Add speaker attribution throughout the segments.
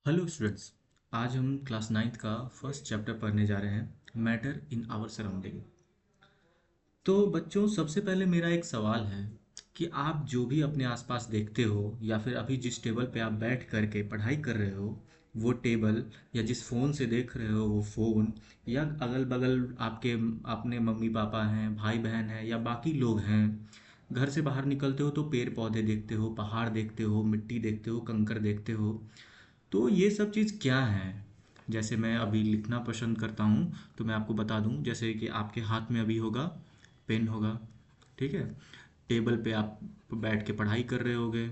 Speaker 1: Hello students. आज हम class ninth का फर्स्ट चैप्टर पढ़ने जा रहे हैं, मैटर इन आवर सराउंडिंग। तो बच्चों, सबसे पहले मेरा एक सवाल है कि आप जो भी अपने आसपास देखते हो या फिर अभी जिस टेबल पे आप बैठ करके पढ़ाई कर रहे हो वो टेबल, या जिस फ़ोन से देख रहे हो वो फ़ोन, या अगल बगल आपके अपने मम्मी पापा हैं, भाई बहन हैं या बाकी लोग हैं, घर से बाहर निकलते हो तो पेड़ पौधे देखते हो, पहाड़ देखते हो, मिट्टी देखते हो, कंकड़ देखते हो। तो ये सब चीज़ क्या है? जैसे मैं अभी लिखना पसंद करता हूँ तो मैं आपको बता दूँ, जैसे कि आपके हाथ में अभी होगा पेन होगा, ठीक है। टेबल पे आप बैठ के पढ़ाई कर रहे होगे,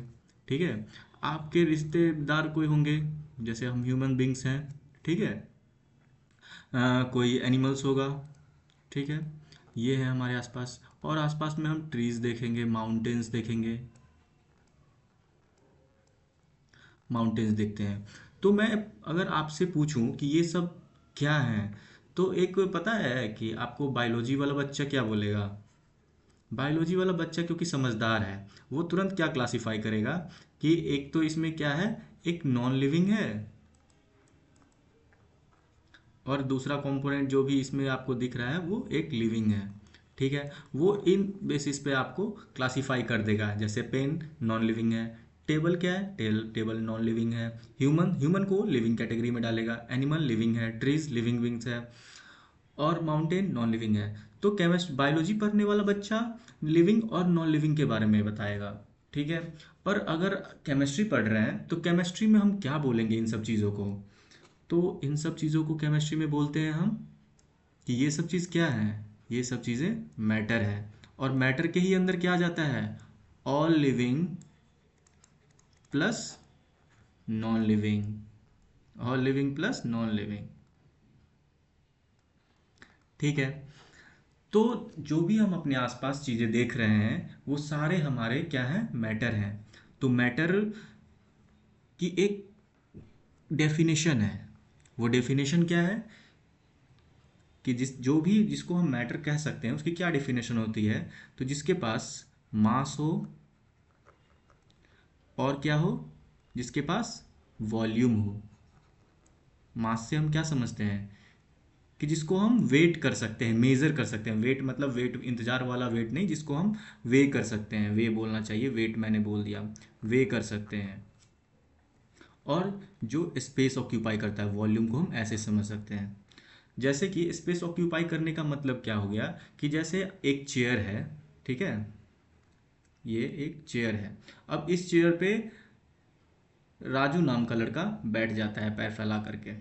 Speaker 1: ठीक है। आपके रिश्तेदार कोई होंगे, जैसे हम ह्यूमन बींग्स हैं, ठीक है। कोई एनिमल्स होगा, ठीक है। ये है हमारे आसपास, और आसपास में हम ट्रीज देखेंगे, माउंटेन्स देखेंगे, माउंटेन्स देखते हैं। तो मैं अगर आपसे पूछूं कि ये सब क्या है, तो एक पता है कि आपको बायोलॉजी वाला बच्चा क्या बोलेगा? बायोलॉजी वाला बच्चा क्योंकि समझदार है, वो तुरंत क्या क्लासिफाई करेगा कि एक तो इसमें क्या है, एक नॉन लिविंग है, और दूसरा कंपोनेंट जो भी इसमें आपको दिख रहा है वो एक लिविंग है, ठीक है। वो इन बेसिस पे आपको क्लासिफाई कर देगा। जैसे पेन नॉन लिविंग है, टेबल क्या है, टेबल नॉन लिविंग है, ह्यूमन ह्यूमन को लिविंग कैटेगरी में डालेगा, एनिमल लिविंग है, ट्रीज लिविंग विंग्स है, और माउंटेन नॉन लिविंग है। तो केमिस्ट बायोलॉजी पढ़ने वाला बच्चा लिविंग और नॉन लिविंग के बारे में बताएगा, ठीक है। पर अगर केमिस्ट्री पढ़ रहे हैं तो केमिस्ट्री में हम क्या बोलेंगे इन सब चीज़ों को? तो इन सब चीज़ों को केमिस्ट्री में बोलते हैं हम कि ये सब चीज़ क्या है, ये सब चीज़ें मैटर है। और मैटर के ही अंदर क्या आ जाता है, all living plus non living, all living plus non living, ठीक है। तो जो भी हम अपने आसपास चीज़ें देख रहे हैं वो सारे हमारे क्या हैं, मैटर हैं। तो मैटर की एक डेफिनेशन है। वो डेफिनेशन क्या है कि जिसको हम मैटर कह सकते हैं उसकी क्या डेफिनेशन होती है? तो जिसके पास मास हो, और क्या हो, जिसके पास वॉल्यूम हो। मास से हम क्या समझते हैं कि जिसको हम वेट कर सकते हैं, मेजर कर सकते हैं। वेट मतलब वेट इंतजार वाला वेट नहीं, जिसको हम वे कर सकते हैं, वे बोलना चाहिए, वेट मैंने बोल दिया, वे कर सकते हैं। और जो स्पेस ऑक्यूपाई करता है, वॉल्यूम को हम ऐसे समझ सकते हैं। जैसे कि स्पेस ऑक्यूपाई करने का मतलब क्या हो गया कि जैसे एक चेयर है, ठीक है, ये एक चेयर है। अब इस चेयर पे राजू नाम का लड़का बैठ जाता है पैर फैला करके,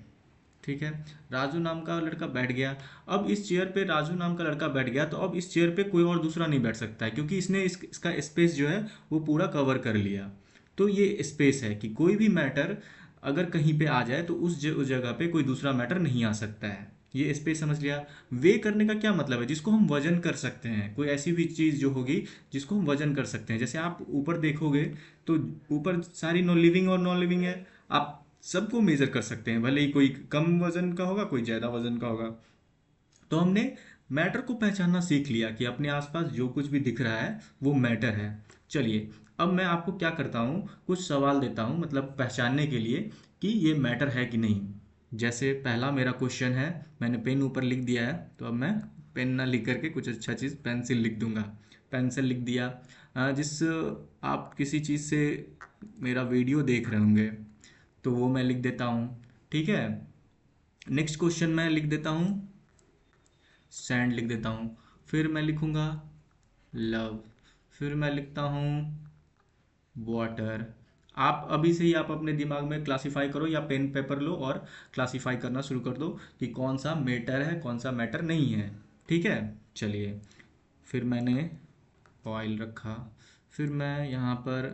Speaker 1: ठीक है। राजू नाम का लड़का बैठ गया। अब इस चेयर पे राजू नाम का लड़का बैठ गया तो अब इस चेयर पे कोई और दूसरा नहीं बैठ सकता है, क्योंकि इसने इसका स्पेस जो है वो पूरा कवर कर लिया। तो ये स्पेस है कि कोई भी मैटर अगर कहीं पे आ जाए तो उस जगह पे कोई दूसरा मैटर नहीं आ सकता है। ये स्पेस समझ लिया। वे करने का क्या मतलब है? जिसको हम वजन कर सकते हैं, कोई ऐसी भी चीज़ जो होगी जिसको हम वजन कर सकते हैं। जैसे आप ऊपर देखोगे तो ऊपर सारी नॉन लिविंग और नॉन लिविंग है, आप सबको मेजर कर सकते हैं, भले ही कोई कम वजन का होगा, कोई ज़्यादा वजन का होगा। तो हमने मैटर को पहचानना सीख लिया कि अपने आसपास जो कुछ भी दिख रहा है वो मैटर है। चलिए, अब मैं आपको क्या करता हूँ, कुछ सवाल देता हूँ, मतलब पहचानने के लिए कि ये मैटर है कि नहीं। जैसे पहला मेरा क्वेश्चन है, मैंने पेन ऊपर लिख दिया है, तो अब मैं पेन ना लिख करके कुछ अच्छा चीज़ पेंसिल लिख दूंगा। पेंसिल लिख दिया। जिस आप किसी चीज़ से मेरा वीडियो देख रहे होंगे तो वो मैं लिख देता हूँ, ठीक है। नेक्स्ट क्वेश्चन मैं लिख देता हूँ, सैंड लिख देता हूँ। फिर मैं लिखूँगा लव। फिर मैं लिखता हूँ वाटर। आप अभी से ही आप अपने दिमाग में क्लासिफाई करो, या पेन पेपर लो और क्लासिफाई करना शुरू कर दो कि कौन सा मैटर है, कौन सा मैटर नहीं है, ठीक है। चलिए, फिर मैंने ऑयल रखा। फिर मैं यहाँ पर,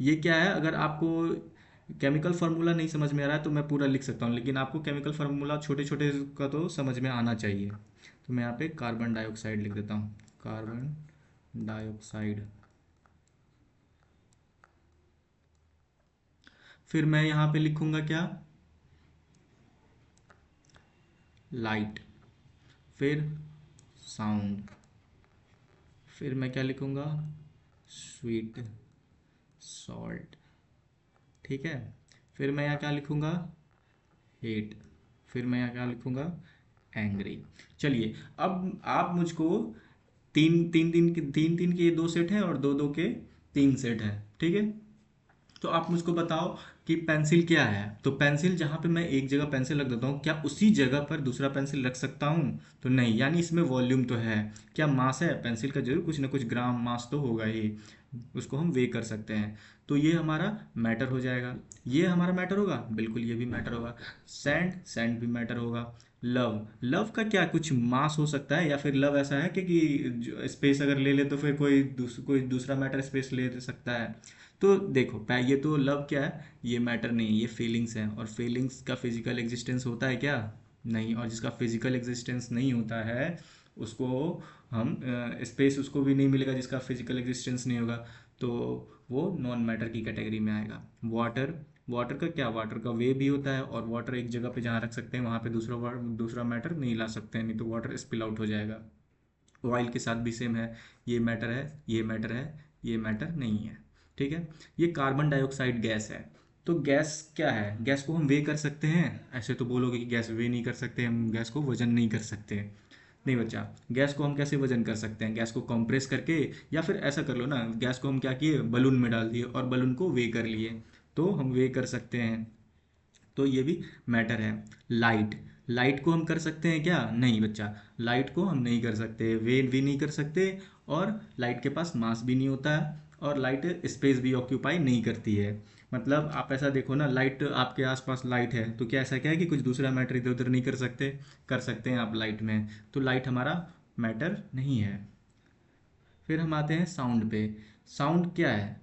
Speaker 1: ये क्या है, अगर आपको केमिकल फार्मूला नहीं समझ में आ रहा है तो मैं पूरा लिख सकता हूँ, लेकिन आपको केमिकल फार्मूला छोटे छोटे का तो समझ में आना चाहिए। तो मैं यहाँ पे कार्बन डाइऑक्साइड लिख देता हूँ, कार्बन डाइऑक्साइड। फिर मैं यहाँ पे लिखूँगा क्या, लाइट। फिर साउंड। फिर मैं क्या लिखूँगा, स्वीट, सॉल्ट, ठीक है। फिर मैं यहाँ क्या लिखूँगा, हेट। फिर मैं यहाँ क्या लिखूँगा, एंग्री। चलिए, अब आप मुझको तीन तीन के ये दो सेट हैं और दो दो के तीन सेट हैं, ठीक है। तो आप मुझको बताओ कि पेंसिल क्या है। तो पेंसिल जहाँ पे मैं एक जगह पेंसिल रख देता हूँ, क्या उसी जगह पर दूसरा पेंसिल रख सकता हूँ? तो नहीं, यानी इसमें वॉल्यूम तो है। क्या मास है? पेंसिल का जरूर कुछ ना कुछ ग्राम मास तो होगा ही, उसको हम वे कर सकते हैं। तो ये हमारा मैटर हो जाएगा। ये हमारा मैटर होगा, बिल्कुल ये भी मैटर होगा। सैंड, सैंड भी मैटर होगा। लव, लव का क्या कुछ मास हो सकता है? या फिर लव ऐसा है कि स्पेस अगर ले ले तो फिर कोई दूसरा मैटर स्पेस ले सकता है? तो देखो, ये तो लव क्या है, ये मैटर नहीं है, ये फीलिंग्स है। और फीलिंग्स का फिजिकल एग्जिस्टेंस होता है क्या? नहीं। और जिसका फिजिकल एग्जिस्टेंस नहीं होता है उसको हम स्पेस उसको भी नहीं मिलेगा जिसका फिजिकल एग्जिस्टेंस नहीं होगा, तो वो नॉन मैटर की कैटेगरी में आएगा। वाटर, वाटर का क्या, वाटर का वे भी होता है। और वाटर एक जगह पे जहाँ रख सकते हैं वहाँ पे दूसरा मैटर नहीं ला सकते हैं, नहीं तो वाटर स्पिल आउट हो जाएगा। ऑयल के साथ भी सेम है, ये मैटर है, ये मैटर है, ये मैटर नहीं है, ठीक है। ये कार्बन डाइऑक्साइड गैस है। तो गैस क्या है? गैस को हम वे कर सकते हैं? ऐसे तो बोलोगे कि गैस वे नहीं कर सकते, हम गैस को वजन नहीं कर सकते। नहीं बच्चा, गैस को हम कैसे वजन कर सकते हैं? गैस को कंप्रेस करके, या फिर ऐसा कर लो ना, गैस को हम क्या किए, बलून में डाल दिए और बलून को वे कर लिए, तो हम वे कर सकते हैं। तो ये भी मैटर है। लाइट, लाइट को हम कर सकते हैं क्या? नहीं बच्चा, लाइट को हम नहीं कर सकते, वे भी नहीं कर सकते। और लाइट के पास मास भी नहीं होता है, और लाइट स्पेस भी ऑक्यूपाई नहीं करती है। मतलब आप ऐसा देखो ना, लाइट आपके आसपास लाइट है तो क्या ऐसा क्या है कि कुछ दूसरा मैटर इधर उधर नहीं कर सकते? कर सकते हैं आप लाइट में। तो लाइट हमारा मैटर नहीं है। फिर हम आते हैं साउंड पे। साउंड क्या है?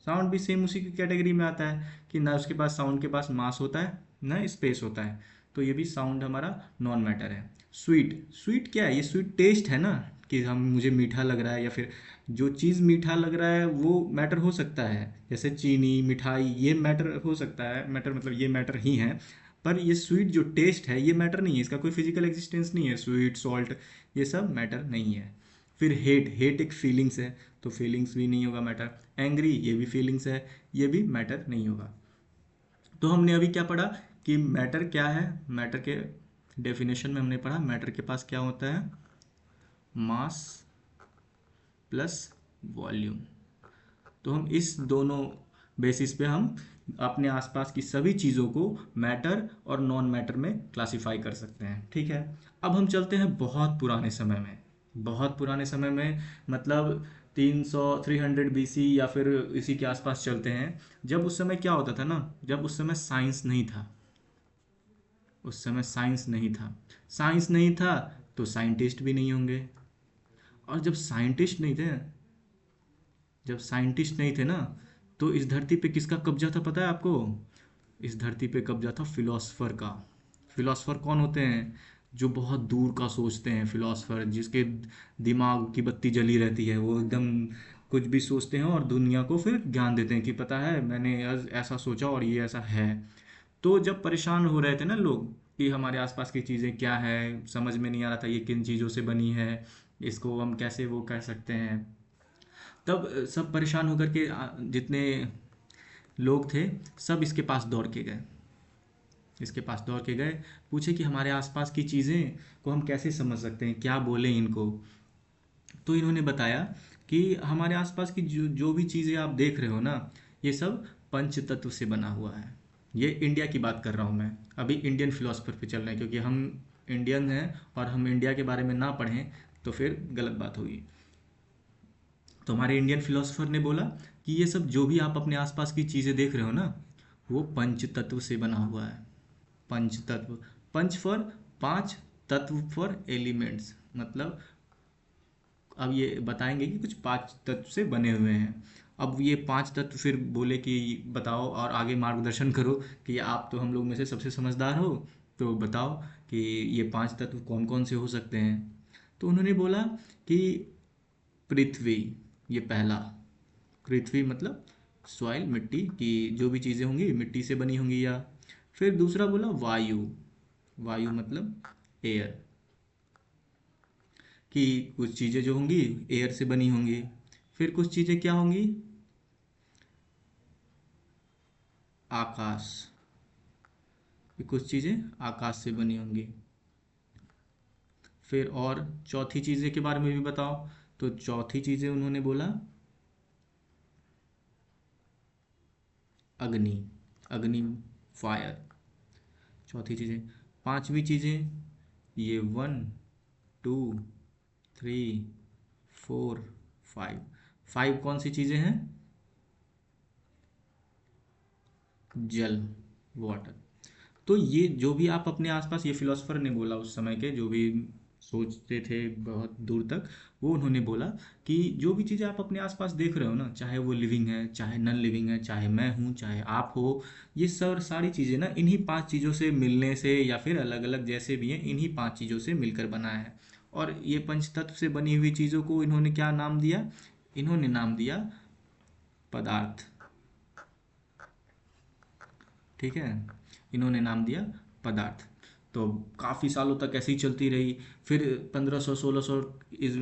Speaker 1: साउंड भी सेम उसी की कैटेगरी में आता है कि ना उसके पास, साउंड के पास मास होता है ना स्पेस होता है। तो ये भी साउंड हमारा नॉन मैटर है। स्वीट, स्वीट क्या है? ये स्वीट टेस्ट है ना, कि हम मुझे मीठा लग रहा है, या फिर जो चीज़ मीठा लग रहा है वो मैटर हो सकता है। जैसे चीनी, मिठाई, ये मैटर हो सकता है, मैटर मतलब ये मैटर ही है। पर ये स्वीट जो टेस्ट है ये मैटर नहीं है, इसका कोई फिजिकल एग्जिस्टेंस नहीं है। स्वीट, सॉल्ट, ये सब मैटर नहीं है। फिर हेट, हेट एक फीलिंग्स है, तो फीलिंग्स भी नहीं होगा मैटर। एंग्री, ये भी फीलिंग्स है, ये भी मैटर नहीं होगा। तो हमने अभी क्या पढ़ा कि मैटर क्या है? मैटर के डेफिनेशन में हमने पढ़ा मैटर के पास क्या होता है, मास प्लस वॉल्यूम। तो हम इस दोनों बेसिस पे हम अपने आसपास की सभी चीज़ों को मैटर और नॉन मैटर में क्लासिफाई कर सकते हैं, ठीक है। अब हम चलते हैं बहुत पुराने समय में। बहुत पुराने समय में मतलब 300 BC या फिर इसी के आसपास चलते हैं। जब उस समय क्या होता था ना, जब उस समय साइंस नहीं था। उस समय साइंस नहीं था। साइंस नहीं था तो साइंटिस्ट भी नहीं होंगे। और जब साइंटिस्ट नहीं थे ना, तो इस धरती पे किसका कब्जा था पता है आपको? इस धरती पे कब्जा था फिलोसफर का। फिलोसफर कौन होते हैं? जो बहुत दूर का सोचते हैं, फिलोसफर जिसके दिमाग की बत्ती जली रहती है, वो एकदम कुछ भी सोचते हैं और दुनिया को फिर ज्ञान देते हैं कि पता है मैंने ऐसा सोचा और ये ऐसा है। तो जब परेशान हो रहे थे ना लोग कि हमारे आसपास की चीज़ें क्या है, समझ में नहीं आ रहा था ये किन चीज़ों से बनी है, इसको हम कैसे वो कह सकते हैं, तब सब परेशान होकर के जितने लोग थे सब इसके पास दौड़ के गए, पूछे कि हमारे आसपास की चीज़ें को हम कैसे समझ सकते हैं, क्या बोलें इनको। तो इन्होंने बताया कि हमारे आसपास की जो जो भी चीज़ें आप देख रहे हो ना, ये सब पंच तत्व से बना हुआ है। ये इंडिया की बात कर रहा हूँ मैं, अभी इंडियन फिलोसफर पे चल रहे हैं, क्योंकि हम इंडियन हैं और हम इंडिया के बारे में ना पढ़ें तो फिर गलत बात होगी। तो हमारे इंडियन फिलोसफर ने बोला कि ये सब जो भी आप अपने आसपास की चीज़ें देख रहे हो ना, वो पंच तत्व से बना हुआ है। पंच तत्व, पंच फॉर पांच, तत्व फॉर एलिमेंट्स, मतलब अब ये बताएंगे कि कुछ पांच तत्व से बने हुए हैं। अब ये पांच तत्व फिर बोले कि बताओ और आगे मार्गदर्शन करो कि आप तो हम लोग में से सबसे समझदार हो, तो बताओ कि ये पांच तत्व कौन कौन से हो सकते हैं। तो उन्होंने बोला कि पृथ्वी, ये पहला, पृथ्वी मतलब सॉइल, मिट्टी की जो भी चीज़ें होंगी मिट्टी से बनी होंगी। या फिर दूसरा बोला वायु, वायु मतलब एयर, कि कुछ चीज़ें जो होंगी एयर से बनी होंगी। फिर कुछ चीज़ें क्या होंगी, आकाश, कि कुछ चीज़ें आकाश से बनी होंगी। फिर और चौथी चीज़ें के बारे में भी बताओ। तो चौथी चीज़ें उन्होंने बोला अग्नि, अग्नि, फायर, चौथी चीज़ें। पांचवी चीज़ें ये 1 2 3 4 5। 5 कौन सी चीज़ें हैं? जल, वाटर। तो ये जो भी आप अपने आसपास, ये फिलोसफर ने बोला उस समय के जो भी सोचते थे बहुत दूर तक, वो उन्होंने बोला कि जो भी चीज़ें आप अपने आसपास देख रहे हो ना, चाहे वो लिविंग है, चाहे नॉन लिविंग है, चाहे मैं हूँ, चाहे आप हो, ये सब सारी चीज़ें ना इन्हीं पांच चीज़ों से मिलने से, या फिर अलग अलग जैसे भी हैं, इन्हीं पांच चीज़ों से मिलकर बना है। और ये पंच तत्व से बनी हुई चीज़ों को इन्होंने क्या नाम दिया? इन्होंने नाम दिया पदार्थ। ठीक है, इन्होंने नाम दिया पदार्थ। तो काफ़ी सालों तक ऐसे ही चलती रही। फिर 1500 1600 इस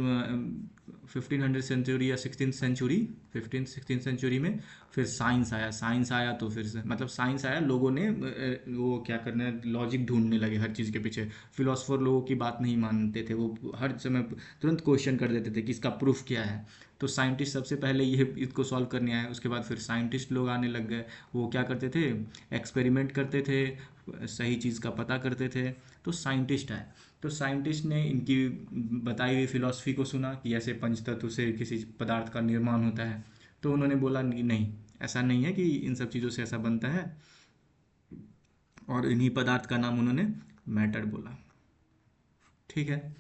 Speaker 1: 1500 सेंचुरी या 16th century, 15th 16th century में फिर साइंस आया। साइंस आया तो फिर मतलब साइंस आया, लोगों ने वो क्या करना है, लॉजिक ढूंढने लगे हर चीज़ के पीछे। फिलोसफर लोगों की बात नहीं मानते थे, वो हर समय तुरंत क्वेश्चन कर देते थे कि इसका प्रूफ क्या है। तो साइंटिस्ट सबसे पहले ये इसको सॉल्व करने आए। उसके बाद फिर साइंटिस्ट लोग आने लग गए। वो क्या करते थे? एक्सपेरिमेंट करते थे, सही चीज़ का पता करते थे। तो साइंटिस्ट आए। तो साइंटिस्ट ने इनकी बताई हुई फिलॉसफी को सुना कि ऐसे पंचतत्व से किसी पदार्थ का निर्माण होता है। तो उन्होंने बोला कि नहीं, ऐसा नहीं है कि इन सब चीज़ों से ऐसा बनता है। और इन्हीं पदार्थ का नाम उन्होंने मैटर बोला। ठीक है।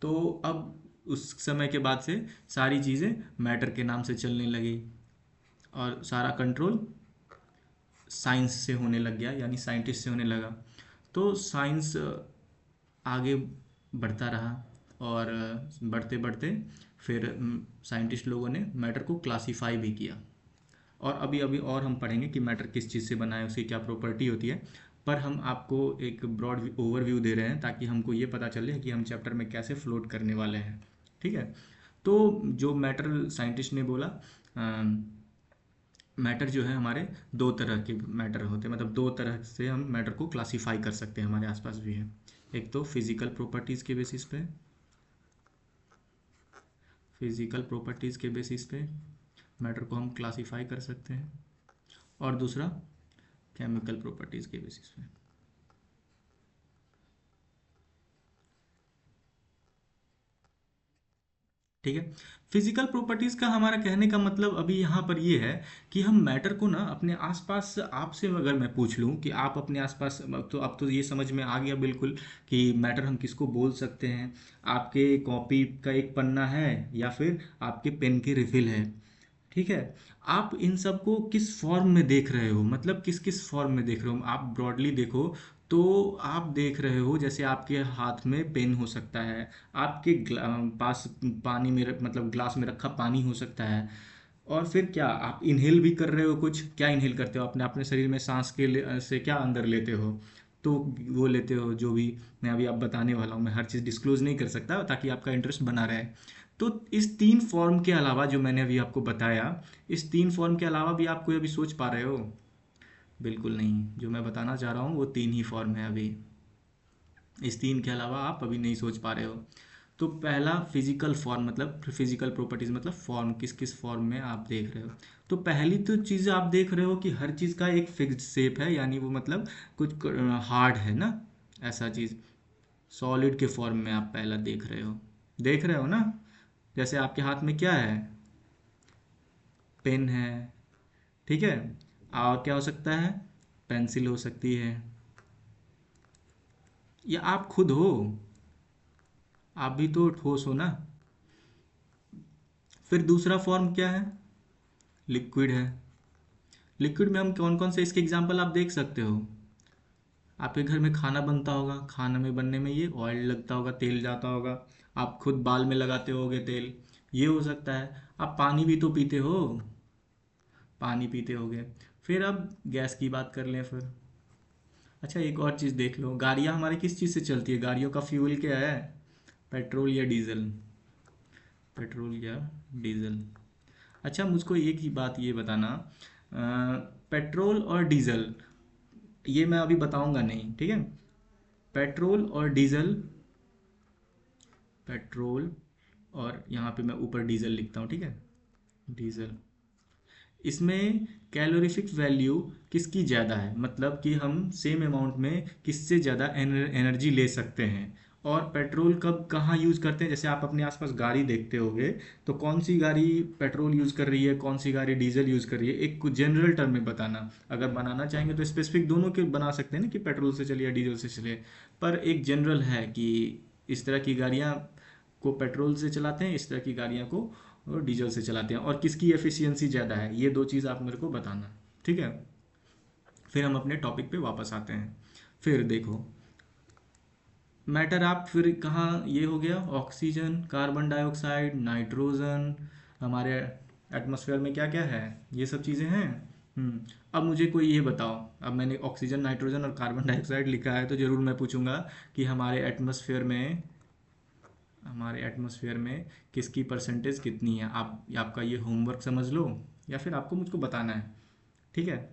Speaker 1: तो अब उस समय के बाद से सारी चीज़ें मैटर के नाम से चलने लगी, और सारा कंट्रोल साइंस से होने लग गया, यानी साइंटिस्ट से होने लगा। तो साइंस आगे बढ़ता रहा, और बढ़ते बढ़ते फिर साइंटिस्ट लोगों ने मैटर को क्लासीफाई भी किया। और अभी अभी और हम पढ़ेंगे कि मैटर किस चीज़ से बना है, उसकी क्या प्रॉपर्टी होती है। पर हम आपको एक ब्रॉड ओवरव्यू दे रहे हैं ताकि हमको ये पता चले कि हम चैप्टर में कैसे फ्लोट करने वाले हैं। ठीक है। तो जो मैटर साइंटिस्ट ने बोला, मैटर जो है हमारे दो तरह के मैटर होते हैं, मतलब दो तरह से हम मैटर को क्लासीफाई कर सकते हैं, हमारे आसपास भी है। एक तो फिजिकल प्रॉपर्टीज़ के बेसिस पे, फिजिकल प्रॉपर्टीज़ के बेसिस पे मैटर को हम क्लासीफाई कर सकते हैं। और दूसरा केमिकल प्रॉपर्टीज़ के बेसिस पे। ठीक है। फिजिकल प्रॉपर्टीज़ का हमारा कहने का मतलब अभी यहाँ पर ये है कि हम मैटर को ना अपने आसपास, आपसे अगर मैं पूछ लूँ कि आप अपने आसपास, अब तो ये समझ में आ गया बिल्कुल कि मैटर हम किसको बोल सकते हैं। आपके कॉपी का एक पन्ना है, या फिर आपके पेन के रिफिल है। ठीक है। आप इन सब को किस फॉर्म में देख रहे हो, मतलब किस किस फॉर्म में देख रहे हो। आप ब्रॉडली देखो तो आप देख रहे हो जैसे आपके हाथ में पेन हो सकता है, आपके पास पानी में मतलब ग्लास में रखा पानी हो सकता है। और फिर क्या आप इनहेल भी कर रहे हो? कुछ क्या इनहेल करते हो अपने अपने शरीर में? सांस के से क्या अंदर लेते हो? तो वो लेते हो जो भी मैं अभी आप बताने वाला हूँ। मैं हर चीज़ डिस्क्लोज नहीं कर सकता ताकि आपका इंटरेस्ट बना रहे। तो इस तीन फॉर्म के अलावा जो मैंने अभी आपको बताया, इस तीन फॉर्म के अलावा भी आप कोई अभी सोच पा रहे हो? बिल्कुल नहीं। जो मैं बताना चाह रहा हूँ वो तीन ही फॉर्म है अभी। इस तीन के अलावा आप अभी नहीं सोच पा रहे हो। तो पहला फिजिकल फॉर्म, मतलब फिजिकल प्रॉपर्टीज मतलब फॉर्म, किस किस फॉर्म में आप देख रहे हो। तो पहली तो चीज़ आप देख रहे हो कि हर चीज़ का एक फिक्स्ड शेप है, यानी वो मतलब कुछ हार्ड है ना, ऐसा चीज़। सॉलिड के फॉर्म में आप पहला देख रहे हो ना। जैसे आपके हाथ में क्या है? पेन है। ठीक है। और क्या हो सकता है? पेंसिल हो सकती है, या आप खुद हो। आप भी तो ठोस हो ना। फिर दूसरा फॉर्म क्या है? लिक्विड है। लिक्विड में हम कौन कौन से इसके एग्जाम्पल आप देख सकते हो? आपके घर में खाना बनता होगा, खाना में बनने में ये ऑयल लगता होगा, तेल जाता होगा। आप खुद बाल में लगाते होगे तेल, ये हो सकता है। आप पानी भी तो पीते हो, पानी पीते होगे। फिर अब गैस की बात कर लें फिर। अच्छा, एक और चीज़ देख लो, गाड़ियाँ हमारी किस चीज़ से चलती है? गाड़ियों का फ्यूल क्या है? पेट्रोल या डीजल? पेट्रोल या डीजल। अच्छा, मुझको एक ही बात ये बताना, पेट्रोल और डीजल ये मैं अभी बताऊंगा नहीं, ठीक है। पेट्रोल और डीजल, पेट्रोल और यहाँ पे मैं ऊपर डीजल लिखता हूँ, ठीक है, डीजल, इसमें कैलोरीफिक वैल्यू किसकी ज़्यादा है, मतलब कि हम सेम अमाउंट में किससे ज़्यादा एनर्जी ले सकते हैं। और पेट्रोल कब कहाँ यूज़ करते हैं, जैसे आप अपने आसपास गाड़ी देखते होंगे, तो कौन सी गाड़ी पेट्रोल यूज़ कर रही है, कौन सी गाड़ी डीजल यूज़ कर रही है, एक कुछ जनरल टर्म में बताना। अगर बनाना चाहेंगे तो स्पेसिफिक दोनों के बना सकते हैं ना, कि पेट्रोल से चले या डीजल से चले, पर एक जनरल है कि इस तरह की गाड़ियाँ को पेट्रोल से चलाते हैं, इस तरह की गाड़ियाँ को और डीजल से चलाते हैं, और किसकी एफिशिएंसी ज़्यादा है, ये दो चीज़ आप मेरे को बताना, ठीक है। फिर हम अपने टॉपिक पे वापस आते हैं। फिर देखो, मैटर आप फिर कहाँ, ये हो गया ऑक्सीजन, कार्बन डाइऑक्साइड, नाइट्रोजन, हमारे एटमॉस्फेयर में क्या क्या है, ये सब चीज़ें हैं। अब मुझे कोई ये बताओ, अब मैंने ऑक्सीजन, नाइट्रोजन और कार्बन डाइऑक्साइड लिखा है, तो ज़रूर मैं पूछूंगा कि हमारे एटमॉस्फेयर में किसकी परसेंटेज कितनी है। आप आपका ये होमवर्क समझ लो, या फिर आपको मुझको बताना है, ठीक है।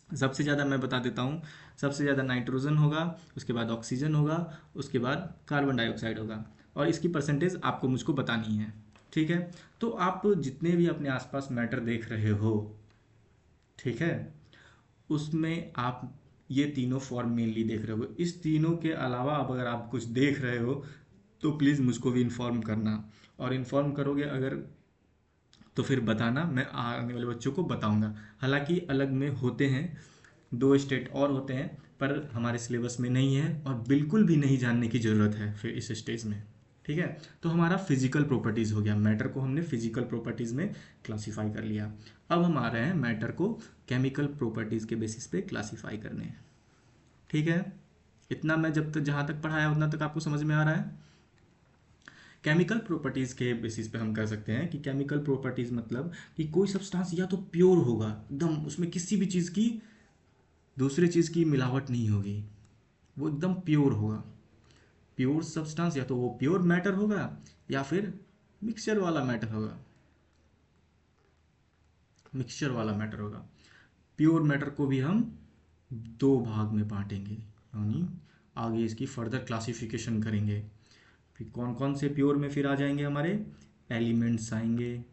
Speaker 1: सबसे ज़्यादा मैं बता देता हूँ, सबसे ज़्यादा नाइट्रोजन होगा, उसके बाद ऑक्सीजन होगा, उसके बाद कार्बन डाइऑक्साइड होगा, और इसकी परसेंटेज आपको मुझको बतानी है, ठीक है। तो आप जितने भी अपने आसपास मैटर देख रहे हो, ठीक है, उसमें आप ये तीनों फॉर्म मेनली देख रहे हो। इस तीनों के अलावा अब अगर आप कुछ देख रहे हो तो प्लीज़ मुझको भी इन्फॉर्म करना, और इन्फॉर्म करोगे अगर तो फिर बताना, मैं आने वाले बच्चों को बताऊंगा। हालांकि अलग में होते हैं, दो स्टेट और होते हैं, पर हमारे सिलेबस में नहीं है, और बिल्कुल भी नहीं जानने की ज़रूरत है फिर इस स्टेज में, ठीक है। तो हमारा फिजिकल प्रॉपर्टीज़ हो गया, मैटर को हमने फिजिकल प्रॉपर्टीज़ में क्लासीफाई कर लिया। अब हम आ रहे हैं मैटर को केमिकल प्रॉपर्टीज़ के बेसिस पे क्लासीफाई करने, ठीक है। इतना मैं जब तक जहाँ तक पढ़ाया उतना तक आपको समझ में आ रहा है। केमिकल प्रॉपर्टीज़ के बेसिस पे हम कह सकते हैं कि केमिकल प्रॉपर्टीज़ मतलब कि कोई सब्सटेंस या तो प्योर होगा एकदम, उसमें किसी भी चीज़ की, दूसरे चीज़ की मिलावट नहीं होगी, वो एकदम प्योर होगा। प्योर सब्सटेंस या तो वो प्योर मैटर होगा, या फिर मिक्सचर वाला मैटर होगा, मिक्सचर वाला मैटर होगा। प्योर मैटर को भी हम दो भाग में बांटेंगे, यानी आगे इसकी फर्दर क्लासिफिकेशन करेंगे। फिर कौन कौन से प्योर में फिर आ जाएंगे, हमारे एलिमेंट्स आएंगे,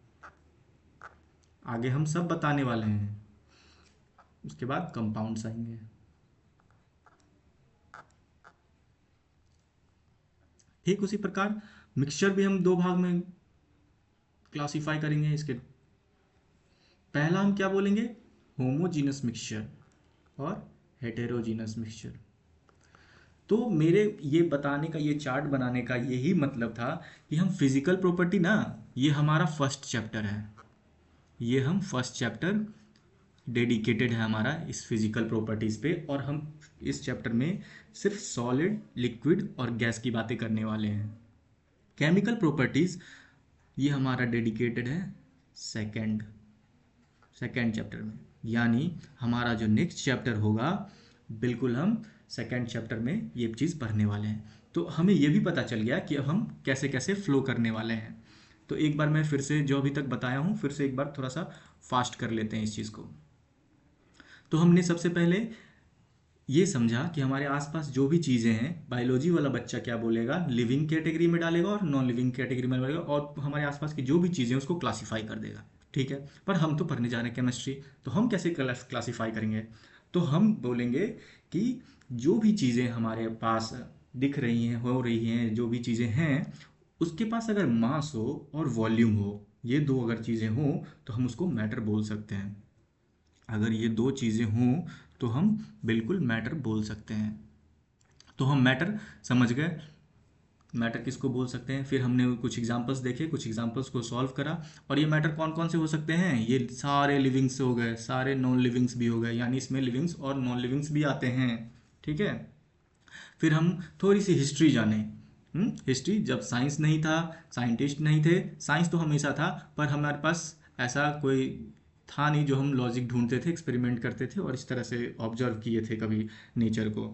Speaker 1: आगे हम सब बताने वाले हैं। उसके बाद कंपाउंड्स आएंगे, ठीक उसी प्रकार मिक्सचर भी हम दो भाग में क्लासिफाई करेंगे। इसके पहला हम क्या बोलेंगे, होमोजीनस मिक्सचर और हेटेरोजीनस मिक्सचर। तो मेरे ये बताने का, ये चार्ट बनाने का यही मतलब था कि हम फिजिकल प्रॉपर्टी ना, ये हमारा फर्स्ट चैप्टर है, ये हम फर्स्ट चैप्टर डेडिकेटेड है हमारा इस फिजिकल प्रॉपर्टीज़ पे, और हम इस चैप्टर में सिर्फ सॉलिड, लिक्विड और गैस की बातें करने वाले हैं। केमिकल प्रॉपर्टीज़ ये हमारा डेडिकेटेड है सेकंड सेकंड चैप्टर में, यानी हमारा जो नेक्स्ट चैप्टर होगा, बिल्कुल हम सेकंड चैप्टर में ये चीज़ पढ़ने वाले हैं। तो हमें ये भी पता चल गया कि अब हम कैसे कैसे फ्लो करने वाले हैं। तो एक बार मैं फिर से जो अभी तक बताया हूँ, फिर से एक बार थोड़ा सा फास्ट कर लेते हैं इस चीज़ को। तो हमने सबसे पहले ये समझा कि हमारे आसपास जो भी चीज़ें हैं, बायोलॉजी वाला बच्चा क्या बोलेगा, लिविंग कैटेगरी में डालेगा और नॉन लिविंग कैटेगरी में डालेगा, और हमारे आसपास की जो भी चीज़ें हैं उसको क्लासीफाई कर देगा, ठीक है। पर हम तो पढ़ने जा रहे हैं केमिस्ट्री, तो हम कैसे क्लासीफाई करेंगे। तो हम बोलेंगे कि जो भी चीज़ें हमारे पास दिख रही हैं, हो रही हैं, जो भी चीज़ें हैं, उसके पास अगर मास हो और वॉल्यूम हो, ये दो अगर चीज़ें हों, तो हम उसको मैटर बोल सकते हैं। अगर ये दो चीज़ें हों तो हम बिल्कुल मैटर बोल सकते हैं। तो हम मैटर समझ गए, मैटर किसको बोल सकते हैं। फिर हमने कुछ एग्जांपल्स देखे, कुछ एग्जांपल्स को सॉल्व करा, और ये मैटर कौन कौन से हो सकते हैं, ये सारे लिविंग्स हो गए, सारे नॉन लिविंग्स भी हो गए, यानी इसमें लिविंग्स और नॉन लिविंग्स भी आते हैं, ठीक है। फिर हम थोड़ी सी हिस्ट्री जाने। हिस्ट्री, जब साइंस नहीं था, साइंटिस्ट नहीं थे, साइंस तो हमेशा था, पर हमारे पास ऐसा कोई था नहीं जो हम लॉजिक ढूंढते थे, एक्सपेरिमेंट करते थे और इस तरह से ऑब्जर्व किए थे कभी नेचर को।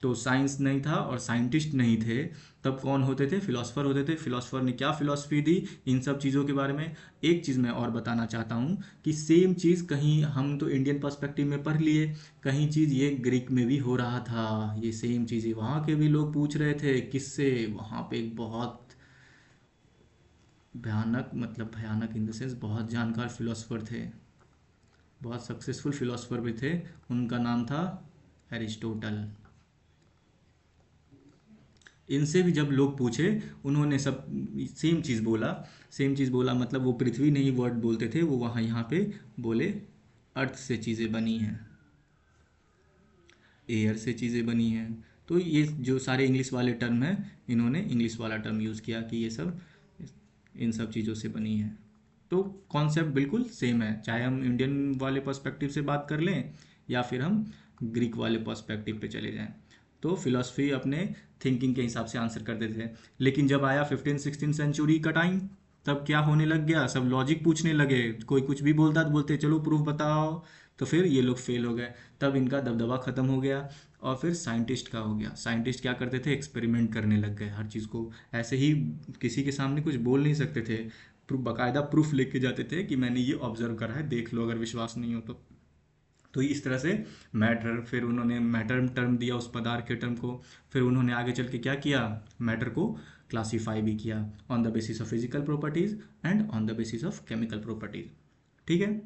Speaker 1: तो साइंस नहीं था और साइंटिस्ट नहीं थे, तब कौन होते थे? फिलोसफर होते थे। फिलोसफर ने क्या फिलॉसफी दी इन सब चीज़ों के बारे में? एक चीज़ मैं और बताना चाहता हूँ कि सेम चीज़ कहीं हम तो इंडियन पर्सपेक्टिव में पढ़ लिए, कहीं चीज़ ये ग्रीक में भी हो रहा था। ये सेम चीज़ें वहाँ के भी लोग पूछ रहे थे किससे। वहाँ पे एक बहुत भयानक, मतलब भयानक इन द सेंस बहुत जानकार फिलोसफर थे, बहुत सक्सेसफुल फिलोसफर भी थे। उनका नाम था एरिस्टोटल। इनसे भी जब लोग पूछे, उन्होंने सब सेम चीज़ बोला। सेम चीज़ बोला मतलब वो पृथ्वी नहीं वर्ड बोलते थे, वो वहाँ यहाँ पे बोले अर्थ से चीज़ें बनी हैं, एयर से चीज़ें बनी हैं। तो ये जो सारे इंग्लिश वाले टर्म हैं, इन्होंने इंग्लिश वाला टर्म यूज़ किया कि ये सब इन सब चीज़ों से बनी है। तो कॉन्सेप्ट बिल्कुल सेम है, चाहे हम इंडियन वाले पर्सपेक्टिव से बात कर लें या फिर हम ग्रीक वाले पर्सपेक्टिव पे चले जाएं। तो फिलॉसफी अपने थिंकिंग के हिसाब से आंसर करते थे। लेकिन जब आया 15-16 सेंचुरी का टाइम, तब क्या होने लग गया? सब लॉजिक पूछने लगे, कोई कुछ भी बोलता तो बोलते चलो प्रूफ बताओ। तो फिर ये लोग फेल हो गए, तब इनका दबदबा ख़त्म हो गया। और फिर साइंटिस्ट का हो गया। साइंटिस्ट क्या करते थे? एक्सपेरिमेंट करने लग गए हर चीज़ को। ऐसे ही किसी के सामने कुछ बोल नहीं सकते थे, बाकायदा प्रूफ लेके जाते थे कि मैंने ये ऑब्जर्व करा है, देख लो अगर विश्वास नहीं हो तो इस तरह से मैटर, फिर उन्होंने मैटर टर्म दिया उस पदार्थ के टर्म को। फिर उन्होंने आगे चल के क्या किया? मैटर को क्लासीफाई भी किया on the basis of physical properties and on the basis of chemical properties. ठीक है,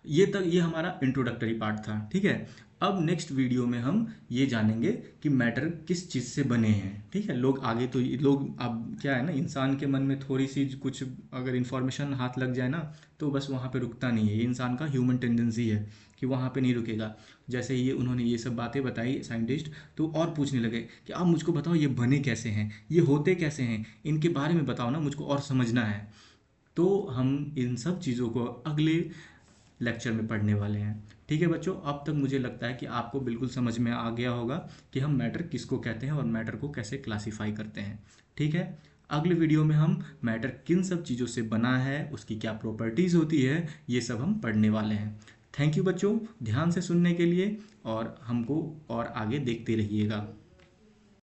Speaker 1: ये हमारा इंट्रोडक्टरी पार्ट था। ठीक है, अब नेक्स्ट वीडियो में हम ये जानेंगे कि मैटर किस चीज़ से बने हैं। ठीक है, लोग आगे तो लोग अब क्या है ना, इंसान के मन में थोड़ी सी कुछ अगर इन्फॉर्मेशन हाथ लग जाए ना, तो बस वहाँ पे रुकता नहीं है। ये इंसान का ह्यूमन टेंडेंसी है कि वहाँ पे नहीं रुकेगा। जैसे ये उन्होंने ये सब बातें बताई साइंटिस्ट, तो और पूछने लगे कि आप मुझको बताओ ये बने कैसे हैं, ये होते कैसे हैं, इनके बारे में बताओ ना, मुझको और समझना है। तो हम इन सब चीज़ों को अगले लेक्चर में पढ़ने वाले हैं। ठीक है बच्चों, अब तक मुझे लगता है कि आपको बिल्कुल समझ में आ गया होगा कि हम मैटर किसको कहते हैं और मैटर को कैसे क्लासीफाई करते हैं। ठीक है, अगले वीडियो में हम मैटर किन सब चीज़ों से बना है, उसकी क्या प्रॉपर्टीज़ होती है, ये सब हम पढ़ने वाले हैं। थैंक यू बच्चों, ध्यान से सुनने के लिए, और हमको और आगे देखते रहिएगा।